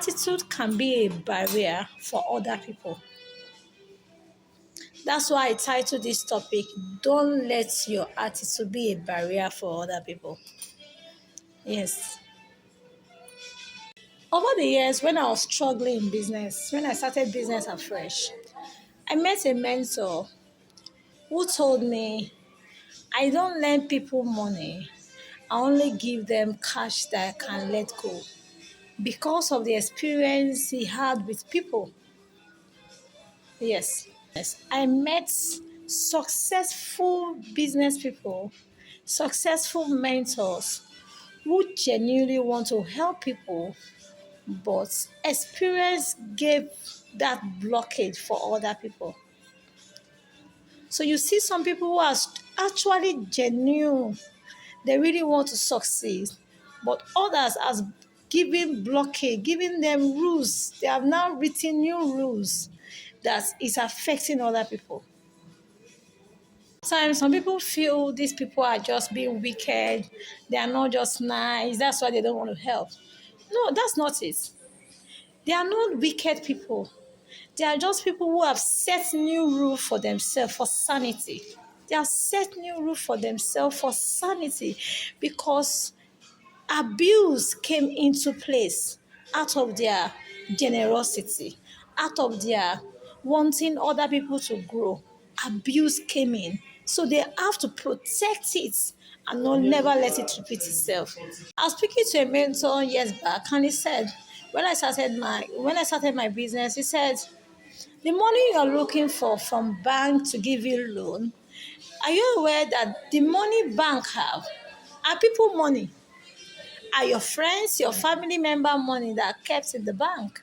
attitude can be a barrier for other people. That's why I titled this topic, Don't Let Your Attitude Be a Barrier for Other People. Yes. Over the years, when I was struggling in business, when I started business afresh, I met a mentor who told me, I don't lend people money, I only give them cash that I can let go. Because of the experience he had with people. Yes. Yes. I met successful business people, successful mentors who genuinely want to help people, but experience gave that blockage for other people. So you see some people who are actually genuine, they really want to succeed, but others as giving blockade, giving them rules. They have now written new rules that is affecting other people. Sometimes some people feel these people are just being wicked, they are not just nice, that's why they don't want to help. No, that's not it. They are not wicked people. They are just people who have set new rule for themselves for sanity. They have set new rule for themselves for sanity because abuse came into place out of their generosity, out of their wanting other people to grow. Abuse came in. So they have to protect it and not never let it repeat itself. I was speaking to a mentor years back and he said, when I started my business, he said, the money you're looking for from bank to give you loan, are you aware that the money bank have are people money? Are your friends, your family member money that are kept in the bank?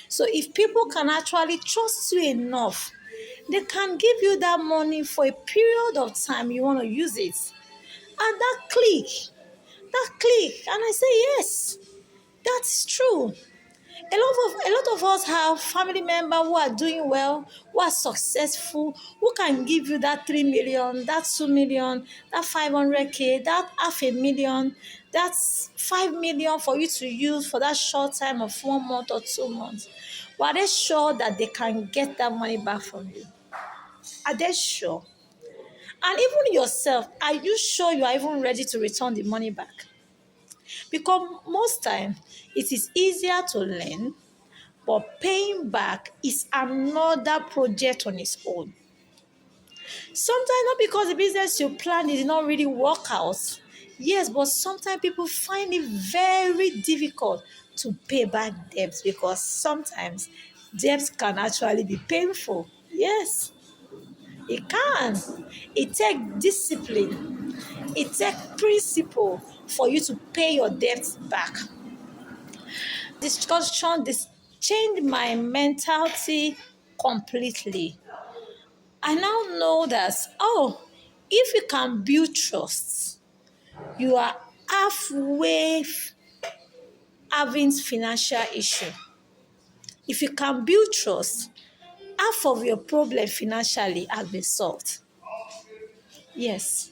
So if people can actually trust you enough, they can give you that money for a period of time you want to use it. And that click, and I say yes, that's true. A lot of us have family members who are doing well, who are successful, who can give you that 3 million, that 2 million, that 500K, that half a million, that's 5 million for you to use for that short time of 1 month or 2 months. But are they sure that they can get that money back from you? Are they sure? And even yourself, are you sure you are even ready to return the money back? Because most time it is easier to learn, but paying back is another project on its own. Sometimes not because the business you planned did not really work out. Yes, but sometimes people find it very difficult to pay back debts because sometimes debts can actually be painful. Yes, it can. It takes discipline. It takes principle for you to pay your debts back. This changed my mentality completely. I now know that, if you can build trust, you are halfway having financial issue. If you can build trust, half of your problem financially has been solved. Yes.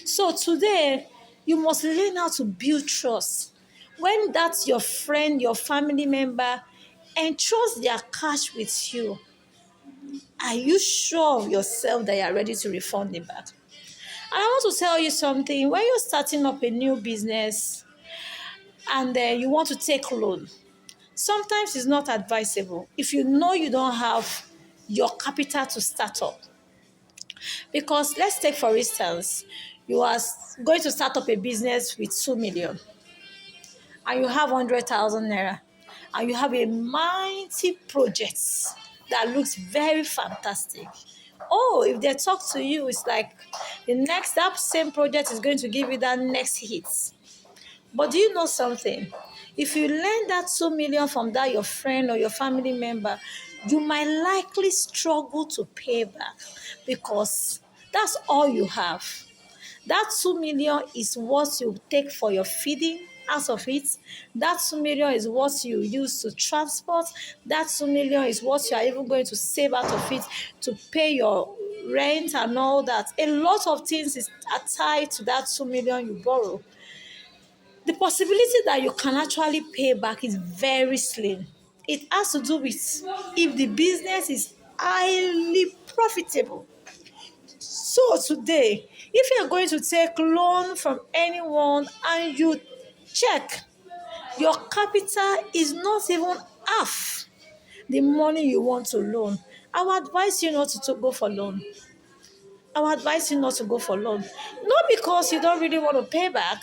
So today, you must learn how to build trust. When that's your friend, your family member, entrust their cash with you, are you sure of yourself that you are ready to refund it back? And I want to tell you something. When you're starting up a new business and you want to take loan, sometimes it's not advisable if you know you don't have your capital to start up. Because let's take for instance, you are going to start up a business with 2 million and you have 100,000 naira and you have a mighty project that looks very fantastic. Oh, if they talk to you, it's like that same project is going to give you that next hit. But do you know something? If you lend that 2 million from that your friend or your family member, you might likely struggle to pay back because that's all you have. That 2 million is what you take for your feeding out of it. That 2 million is what you use to transport. That 2 million is what you are even going to save out of it to pay your rent and all that. A lot of things are tied to that 2 million you borrow. The possibility that you can actually pay back is very slim. It has to do with if the business is highly profitable. So today, if you are going to take loan from anyone and you check your capital is not even half the money you want to loan, I would advise you not to go for loan. I would advise you not to go for loan. Not because you don't really want to pay back,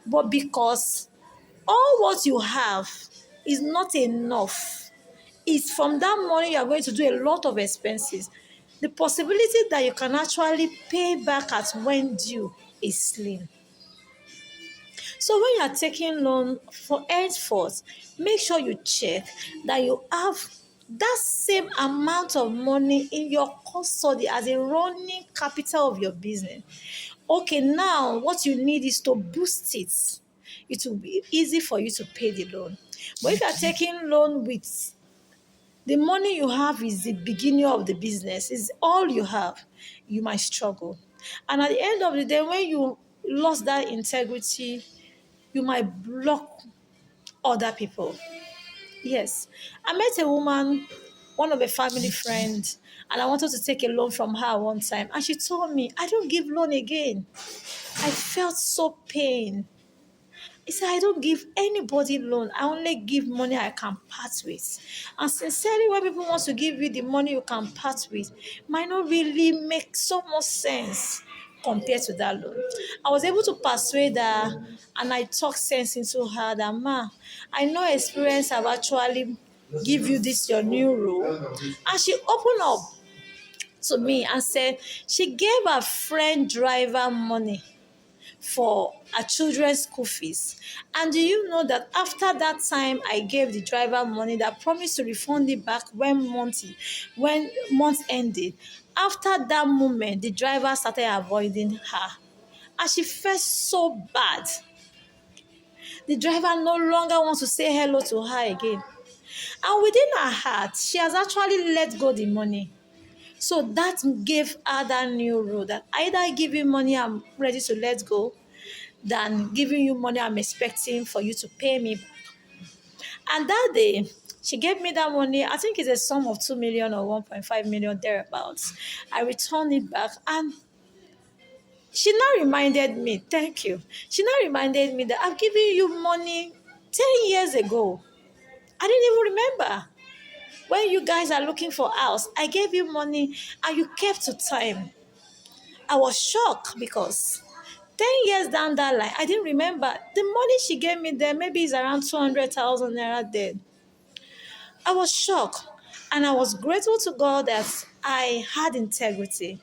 but because all what you have is not enough. It's from that money you are going to do a lot of expenses. The possibility that you can actually pay back at when due is slim. So when you are taking loan for henceforth, make sure you check that you have that same amount of money in your custody as a running capital of your business. Okay, now what you need is to boost it. It will be easy for you to pay the loan. But if you are taking loan with the money you have is the beginning of the business, is all you have, you might struggle. And at the end of the day, when you lost that integrity, you might block other people. Yes. I met a woman, one of a family friend, and I wanted to take a loan from her one time. And she told me, I don't give loan again. I felt so pain. He said, I don't give anybody loan. I only give money I can part with. And sincerely, when people want to give you the money you can part with, might not really make so much sense compared to that loan. I was able to persuade her and I talked sense into her that, ma, I know experience have actually give you this your new rule. And she opened up to me and said she gave her friend driver money for our children's school fees. And do you know that after that time I gave the driver money that promised to refund it back when month ended, after that moment the driver started avoiding her and she felt so bad. The driver no longer wants to say hello to her again. And within her heart, she has actually let go the money. So that gave her that new rule that either give you money I'm ready to let go than giving you money I'm expecting for you to pay me. And that day, she gave me that money. I think it's a sum of 2 million or 1.5 million thereabouts. I returned it back and she now reminded me, thank you. She now reminded me that I've given you money 10 years ago. I didn't even remember. When you guys are looking for house, I gave you money and you kept to time. I was shocked because 10 years down that line, I didn't remember. The money she gave me there, maybe it's around 200,000 naira there. I was shocked. And I was grateful to God that I had integrity.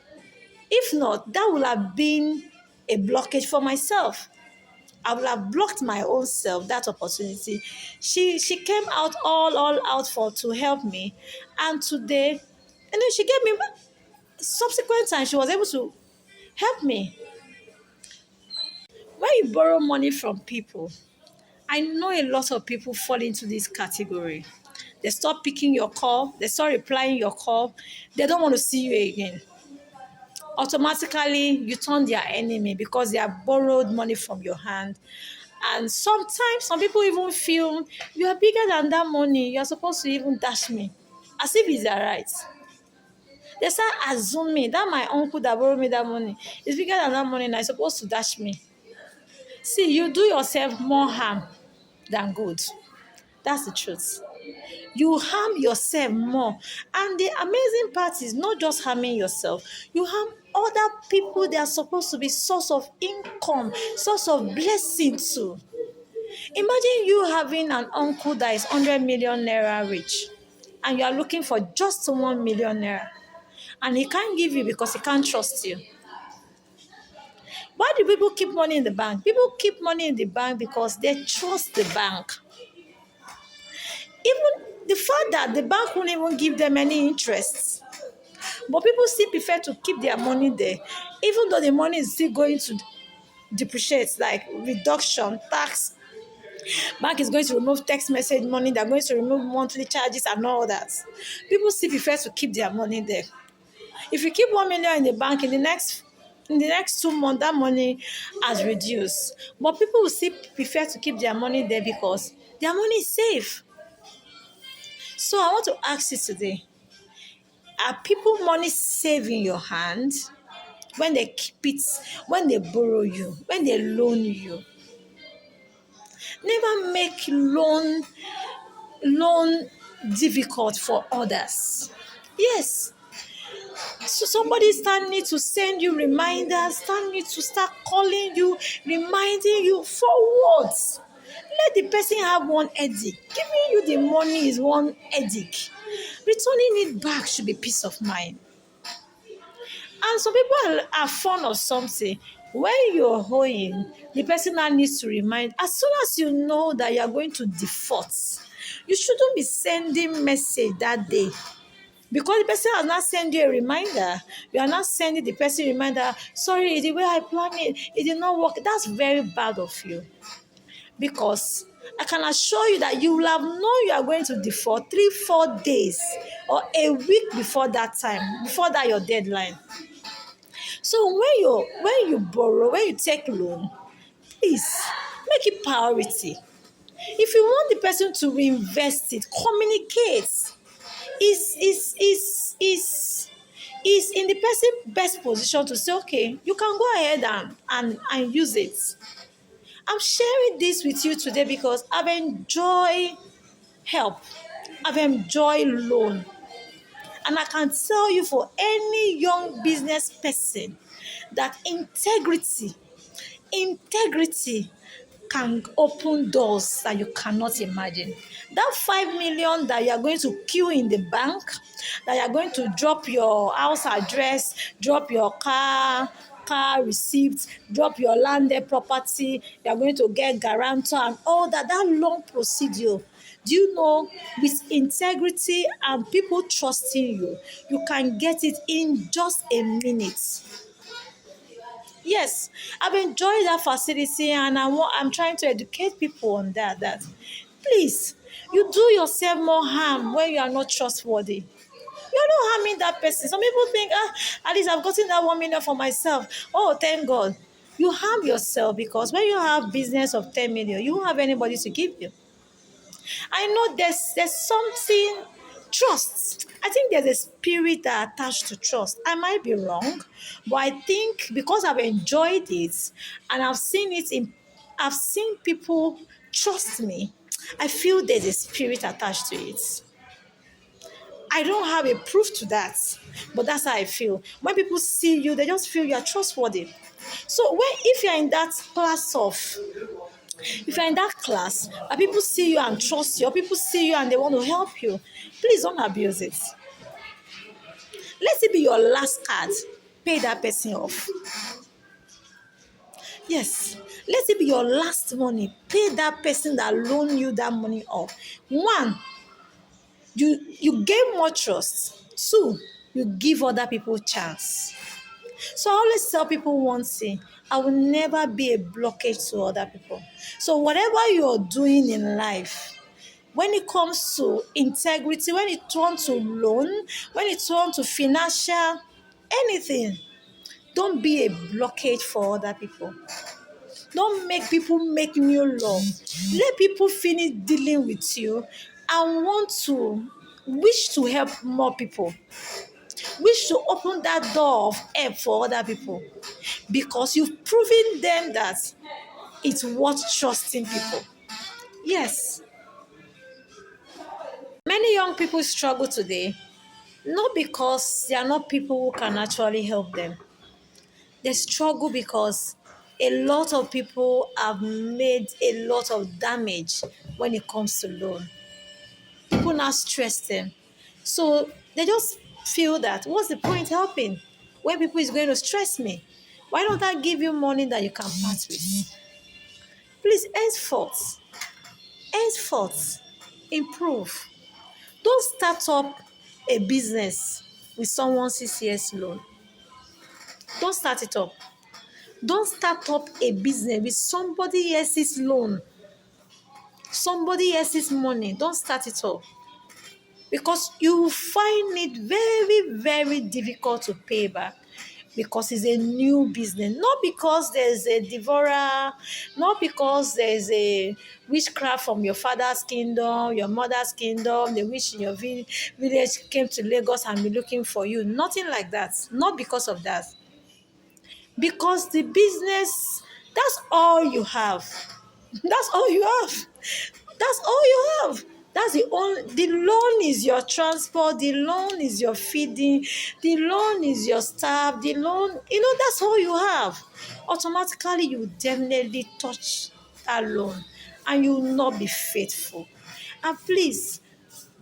If not, that would have been a blockage for myself. I would have blocked my own self that opportunity. She came out all out for to help me. And today, and then she gave me subsequent time, she was able to help me. When you borrow money from people, I know a lot of people fall into this category. They stop picking your call, they start replying your call, they don't want to see you again. Automatically, you turn their enemy because they have borrowed money from your hand. And sometimes some people even feel you are bigger than that money, you're supposed to even dash me. As if it's their right. They start assuming that my uncle that borrowed me that money is bigger than that money and I'm supposed to dash me. See, you do yourself more harm than good. That's the truth. You harm yourself more. And the amazing part is not just harming yourself, you harm other people that are supposed to be source of income, source of blessing too. Imagine you having an uncle that is 100 million naira rich and you are looking for just 1 million naira and he can't give you because he can't trust you. Why do people keep money in the bank? People keep money in the bank because they trust the bank. Even the fact that the bank won't even give them any interest. But people still prefer to keep their money there, even though the money is still going to depreciate, like reduction, tax. Bank is going to remove text message money, they're going to remove monthly charges and all that. People still prefer to keep their money there. If you keep 1 million in the bank in the next In the next 2 months, that money has reduced. But people will still prefer to keep their money there because their money is safe. So I want to ask you today, are people money safe in your hand when they keep it, when they borrow you, when they loan you? Never make loan difficult for others. Yes. So somebody start need to send you reminders, start need to start calling you, reminding you for what? Let the person have one headache. Giving you the money is one headache. Returning it back should be peace of mind. And some people are fond of something. When you're owing, the person now needs to remind. As soon as you know that you are going to default, you shouldn't be sending message that day. Because the person has not sent you a reminder, you are not sending the person a reminder, sorry, the way I planned it did not work. That's very bad of you. Because I can assure you that you will have known you are going to default 3-4 days or a week before that time, before that your deadline. So when you borrow, when you take loan, please make it priority. If you want the person to reinvest it, communicate. Is in the person best position to say, okay, you can go ahead and use it. I'm sharing this with you today because I've enjoyed help. I've enjoyed loan. And I can tell you, for any young business person, that integrity can open doors that you cannot imagine. That 5 million that you are going to queue in the bank, that you are going to drop your house address, drop your car receipt, drop your landed property, you are going to get guarantor and all that, that long procedure. Do you know, with integrity and people trusting you, you can get it in just a minute. Yes, I've enjoyed that facility, and I'm trying to educate people on that please, you do yourself more harm when you are not trustworthy. You're not harming that person. Some people think, at least I've gotten that 1 million for myself. Oh, thank God. You harm yourself, because when you have business of 10 million, you won't have anybody to give you. I know there's something, trust. I think there's a spirit that attached to trust. I might be wrong, but I think because I've enjoyed it and I've seen people trust me. I feel there's a spirit attached to it. I don't have a proof to that, but that's how I feel. When people see you, they just feel you are trustworthy. So if you're in that class of if you're in that class and people see you and trust you, or people see you and they want to help you, please don't abuse it. Let it be your last card. Pay that person off. Yes. Let it be your last money. Pay that person that loaned you that money off. One, you gain more trust. Two, you give other people chance. So I always tell people one thing: I will never be a blockage to other people. So whatever you're doing in life, when it comes to integrity, when it turns to loan, when it turns to financial, anything, don't be a blockage for other people. Don't make people make new law. Let people finish dealing with you and want to wish to help more people. Wish to open that door of help for other people, because you've proven them that it's worth trusting people. Yes. Many young people struggle today, not because there are not people who can actually help them. They struggle because a lot of people have made a lot of damage when it comes to loan. People now stress them. So they just feel that, what's the point helping when people is going to stress me? Why don't I give you money that you can part with? Please, henceforth, improve. Don't start up a business with someone's CCS loan. Don't start it up. Don't start up a business with somebody else's loan, somebody else's money. Don't start it up, because you will find it very, very difficult to pay back. because it's a new business, not because there's a devourer, not because there's a witchcraft from your father's kingdom, your mother's kingdom, the witch in your village came to Lagos and be looking for you. Nothing like that. Not because of that. Because the business, that's all you have. That's all you have. That's all you have. That's the only. The loan is your transport. The loan is your feeding. The loan is your staff. The loan, that's all you have. Automatically, you definitely touch that loan, and you will not be faithful. And please,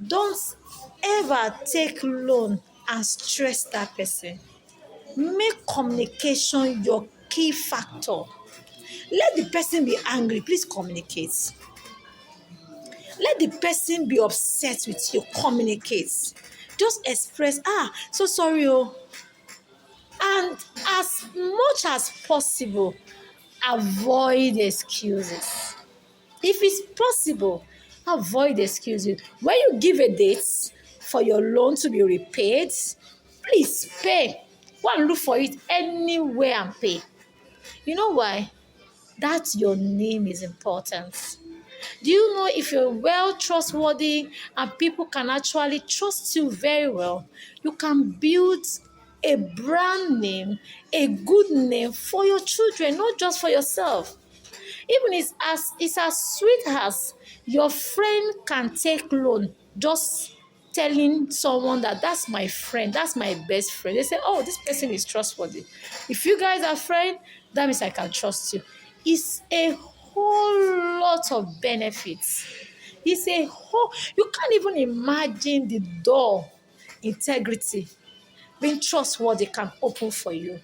don't ever take loan and stress that person. Make communication your key factor. Let the person be angry. Please communicate. Let the person be upset with you. Communicate. Just express, so sorry, oh. And as much as possible, avoid excuses. If it's possible, avoid excuses. When you give a date for your loan to be repaid, please pay. Go and look for it anywhere and pay. You know why? That your name is important. Do you know if you're well trustworthy and people can actually trust you very well, you can build a brand name, a good name for your children, not just for yourself. Even it's as sweet as your friend can take loan, just telling someone that that's my friend, that's my best friend. They say, oh, this person is trustworthy. If you guys are friends, that means I can trust you. It's a whole lot of benefits. It's a whole, you can't even imagine the door integrity being trustworthy can open for you.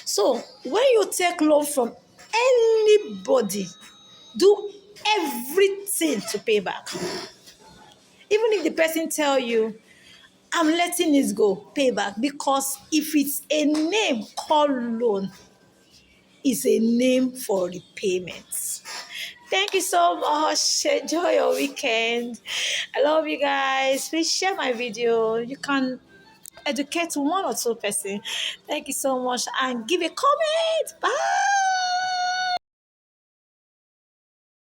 So when you take loan from anybody, do everything to pay back. Even if the person tell you, I'm letting this go, pay back. Because if it's a name called loan, it's a name for repayment. Thank you so much. Enjoy your weekend. I love you guys. Please share my video. You can educate one or two person. Thank you so much and give a comment. Bye.